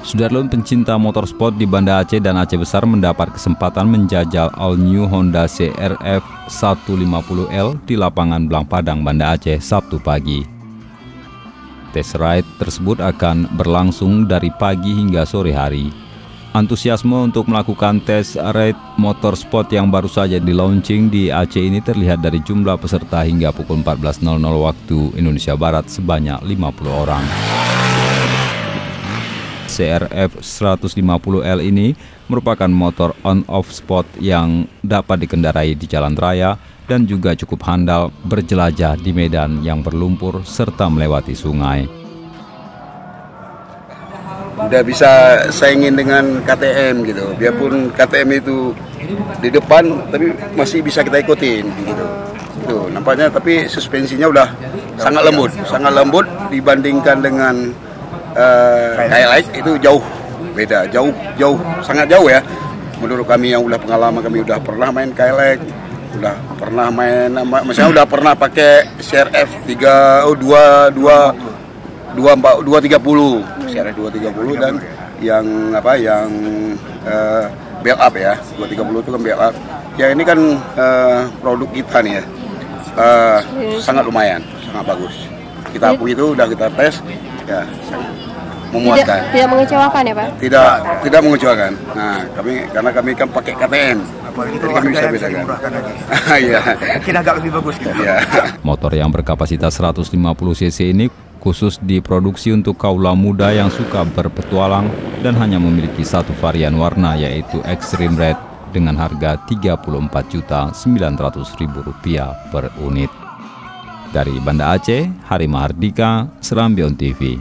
Sudarlun pencinta motorsport di Banda Aceh dan Aceh Besar mendapat kesempatan menjajal all new Honda CRF 150L di lapangan Blang Padang, Banda Aceh, Sabtu pagi. Test ride tersebut akan berlangsung dari pagi hingga sore hari. Antusiasme untuk melakukan test ride motorsport yang baru saja di-launching di Aceh ini terlihat dari jumlah peserta hingga pukul 14.00 waktu Indonesia Barat sebanyak 50 orang. CRF 150L ini merupakan motor on-off sport yang dapat dikendarai di jalan raya dan juga cukup handal berjelajah di medan yang berlumpur serta melewati sungai. Udah bisa saingin dengan KTM gitu, biarpun KTM itu di depan tapi masih bisa kita ikutin gitu. Itu nampaknya, tapi suspensinya udah sangat lembut dibandingkan dengan KLX itu jauh beda, sangat jauh ya. Menurut kami yang udah pengalaman, kami udah pernah main KLX, udah pernah main, misalnya udah pernah pakai CRF 230, CRF 230 dan yang belt up ya, 230 itu kan belt up. Ya ini kan produk kita nih ya, sangat lumayan, sangat bagus. Kita akui itu, udah kita tes, ya sangat memuaskan. Tidak mengecewakan ya Pak? Tidak mengecewakan. Nah, karena kami kan pakai KTM, jadi kami bisa bedakan. Iya. Mungkin agak lebih bagus gitu. Ya. Motor yang berkapasitas 150 cc ini khusus diproduksi untuk kaula muda yang suka berpetualang dan hanya memiliki satu varian warna, yaitu Extreme Red dengan harga Rp34.900.000 per unit. Dari Banda Aceh, Hari Mahardika, Serambion TV.